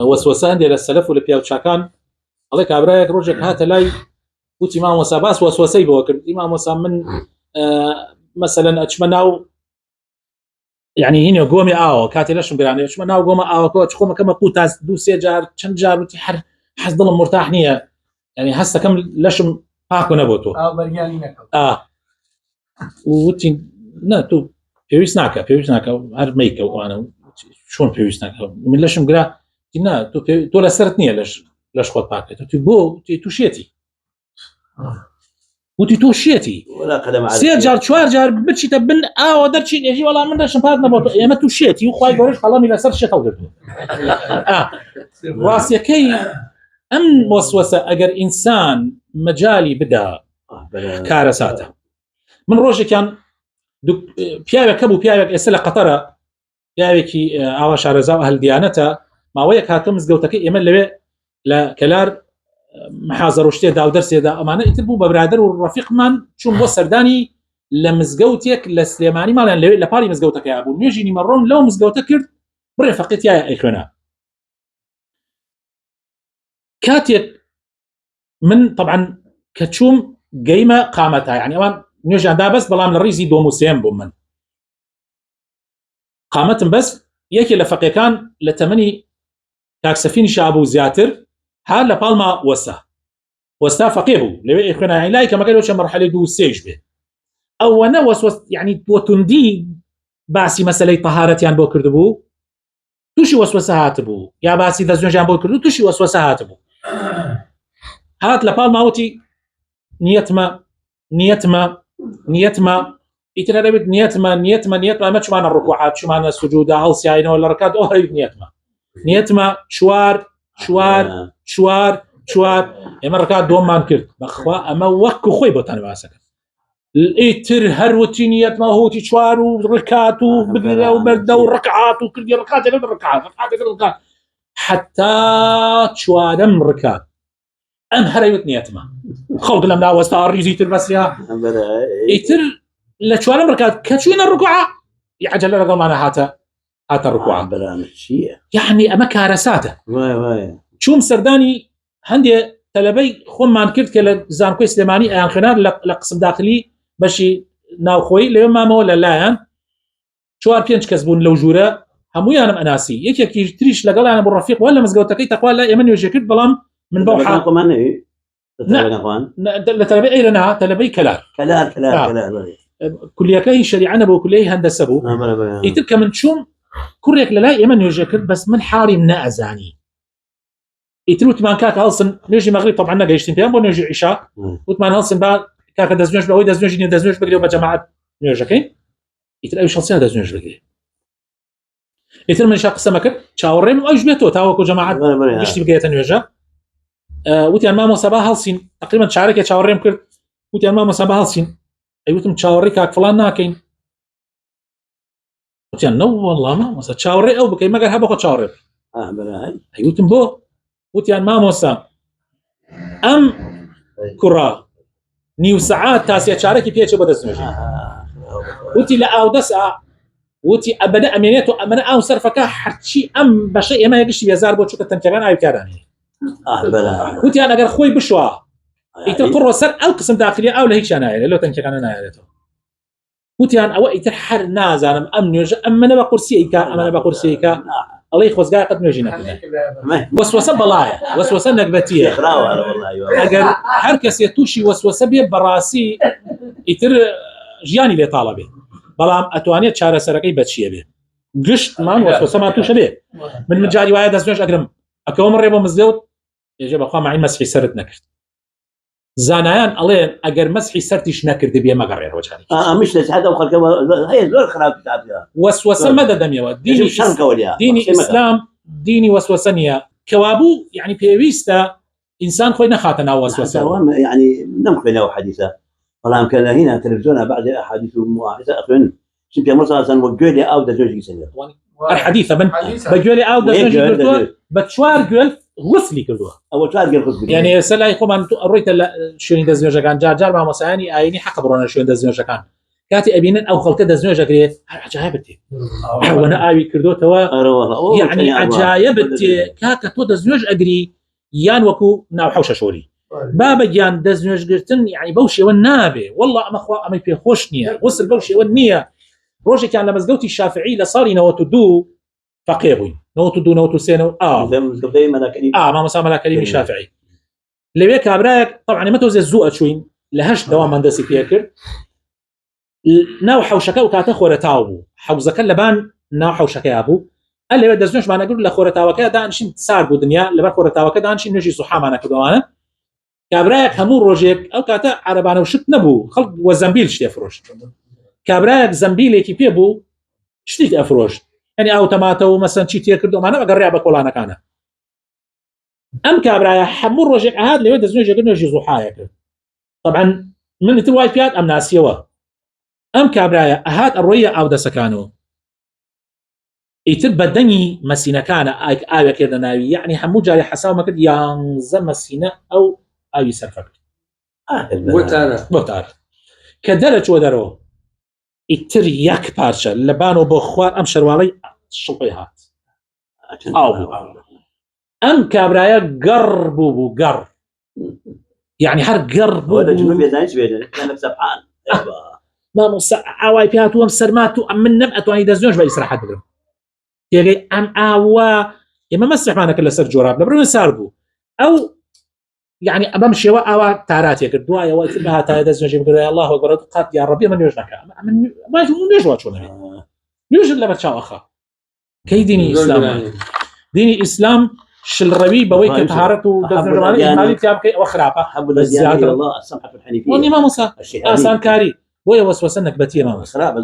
وسوسان ديال السلف ولا بياو شاكان الله كابراك روجك هات لاي وتي ما مساباس وسوسي بوكر امام موسى من مثلا اتمناو يعني هنا قومي كاتي ليش مقراني اتمناو قوم كو تخوم كما قوتاس دو سيجار تشنجار وتحر حس ضل مرتاح نيه يعني هسه كم لشم هاكو نبوتو برياني نكو وتي لا تو بيوسناكا هر ميكا وانا شلون بيوسناكا من لشم قرا كنا تو لسرتني ليش خد باكت تو بو تو شيتي وتي تو شيتي ولا قدم على سيجار شوارجار بتشي تبن ودرتشي يجي والله من لشم بارنا بوتو يا ما تو شيتي وخاي قولش خلامي لسر شي خولد راسي كي ام وسوسه اجر انسان مجالي بدا كارثاته من روجي كان بياوي كبو بياوي اسلا قطره بياوي كي اواش رزاو اهل ديانته ما ويك هاتم زغوتك يمل لا كلار محاضر وشتي دا ودرسي دا امانه يتبو ببرادر والرفيق من شو بو سرداني لمزغوتك لسليماني مالن لباري مزغوتك يا ابو نيجيني مرون لو مزغوتك برفقت يا اخوانا كاتيك من طبعا كتشوم قيمه قامتها يعني امان نيجي عندها بس بلام الريزي دو موسيم بومن قامتهم بس يكي لفقي كان لتمني كاك سفيني شابو زياتر هذا لبالما وسا فقيهو لو اخونا يعني لايك ما قالوش مرحله دو سيج به او انا وسوس يعني وتندي باسي مساله طهارتي عن بوكر دبو توشي وسوسه هاتبو يا باسي دزنج عن بوكر توشي وسوسه هاتبو هات لبالما اوتي نيتما يتنربت نيتما ما شو معنى الركوعات شو معنى السجود هل سياينه ولا ركعات هي نيتما شوار يا مركات دوم ما نكرت بخوا اما وكو خوي بوتاني واسك الايتر هروتي نيتما هو تشوار وركعات وبرده وركعات وكل ركعات حتى تشوارم ركعات ام هريت نيتما خلق لم لا وستار يزيت بس يا ايتر لشوارم ركعات كشوين الركوع يعجل رقم معنا هاتا الركوع يعني اما كارثاته واي شوم سرداني هندي تلبي خم ما نكرت كلا زانكو سليماني ان خنار لقسم داخلي باش ناو خوي لما ما ولا لا شوار بينش كسبون لو جوره همو انا اناسي يكي تريش لقال انا بالرفيق ولا مزقوتكي تقوى لا يمن يجيك بلام من بوحه كمان تلبي اي لنا تلبي كلار كلية شريعة بو كلية هندسة بو يتلك من شوم كوريك لا يمن يجيك بس من حاري من أزاني يتلوت مان كاك هالسن نيجي مغرب طبعا نجيشتين تيام بو نيجي عشاء وتمان هالسن بعد كاك دزنوش بقوي دزنوش بقريو بجماعة نيجيكين يتلاقي شخصية دزنوش بقري يتل من شاق سمكة شاورين أو جبيتو تاوكو جماعة جشتي بقية نيجا وتيان مامو سبا هالسن تقريبا شعرك شاورين كرت وتيان مامو سبا هالسن ايوتم تشاوري كاك فلان ناكين وتيان نو والله ما موسى تشاوري او بكي ما قال هبا خو تشاوري بلاي ايوتم بو وتيان ما موسى ام كرا نيو ساعات تاسيا شاركي بيتش بدسنجي وتي لا او دسا وتي ابدا امنيته امنا او صرفك حرشي ام بشيء ما يقش يزار بو شو كتنكران اي كاراني بلاي وتي انا قال خوي بشوا يتقر سر او قسم داخلي او لهيك انا لو تنكران انا يلته وتيان او يتحر نازان امن يج امنا بقرسيكا الله يخوز قاعد قد نجينا وسوسه بلايا وسوسه نقبتيه والله اجل حركه يتوشي وسوسه براسي يتر جياني لطالبه بلام اتوانيه شاره سرقي بتشيه به قشت مان وسوسه ما توش به من مجاري وايد ازوج اقرم اكو مره بمزود يجب اخو معي مسحي سرت نكرت زانایان ئەڵێن ئەگەر مەسحی سەرتیش نەکردی بێ مەگەڕێرەوە جارێکی مش لەجهاد ئەو خەڵکە هەیە زۆر خراپ وەسوەسە مەدەدەمێەوە دینی ئیسلام دینی وەسوەسە نییە کەوابوو یعنی پێویستە ئینسان خۆی نەخاتە ناو وەسوەسە يعني نمخبلەوە حەدیثە بەڵام کە لە هینە تەلەڤیزیۆنە بعض ئەحادیث و مواعظە ئەخوێن چون پێغەمبەر صلی الله علیه و سلم گوێلی ئاو دەجۆژی سەنێ الحديث بجولي ئاو دەجۆژی بە چوار گوێل غسلی کردووە ئەوە چوار گوێل غسلی یعنی سەلای خۆمان ڕۆیتە لە شوێنی دەستنوێژەکان جار مامۆسایانی ئاینی حەق بڕۆنە شوێن دەستنوێژەکان كاتي ابينن او خلق دزنوج اكري عجائبتي وانا اوي كردو توا يعني عجائبتي كاكا تو دزنوج اكري يان وكو ناو حوشه شوري بابا جان دزنوج قرتن يعني بوشي والنابي والله اما اخوا اما في خوشنيه وصل بوشي والنيه روجي كان لما زقوتي الشافعي لصاري نوتو دو فقيبوي نوتو دو نوتو سينو ما مسامى لا كريم شافعي لوي كابراك طبعا ما توزي الزوء شوين لهش دوام هندسي فيكر ناو حوشكا وكاتا خورتاو حوزكا لبان ناو حوشكا ابو قال لي دزنوش معنا نقول لخورتاو كذا دانشين تسار دنيا لبا خورتاو كذا دانشين نجي صحا معنا كدوانا كابراك همون روجيك او كاتا عربانه وشت نبو خلق وزنبيل شتي فروش كابراك زنبيل كي بيبو شتي افروش يعني اوتوماتو مثلا شي تيكردو معنا بقرع بكولانا كان ام كابرايا حمور روجيك هاد لي دزنوش يقولوا يجي صحايا طبعا من الواي فيات ام ناسيوا ام كابرايا هاد الرؤيه او دسكانو يتبى دني مسينا كان آية كذا ناوي يعني حمو جاري حساو ما كد ينزم مسينا أو آية سرفك بوتار كدرج ودرو يتر يك بارشا لبانو بخوار أم شروالي شلقيهات أم كابرايا قربو قر يعني هر قربو هذا جنوب يزانيش بيجي كان سبحان ما مصع عواي بياتو أم سرماتو أم من نبأتو أي دزنوش بإسراحات بقرم يجي أم أوا إما مسح معنا كل سر جوراب لبرون ساربو أو يعني بمشي وأوا تعرات يكردوا يا وقت بها تايدز نجيب كذا الله أكبر قات يا ربي من يوجنك من ما يجوا شو نبي يوجد لما تشاو أخا كي ديني إسلام ديني إسلام شل ربي بويك طهارته دفن جمالي مالي تياب كي وخرابة حب الذي الله السمحة الحنيفية واني ما موسى آسان كاري ويا وسوسنك بتيرا خرابة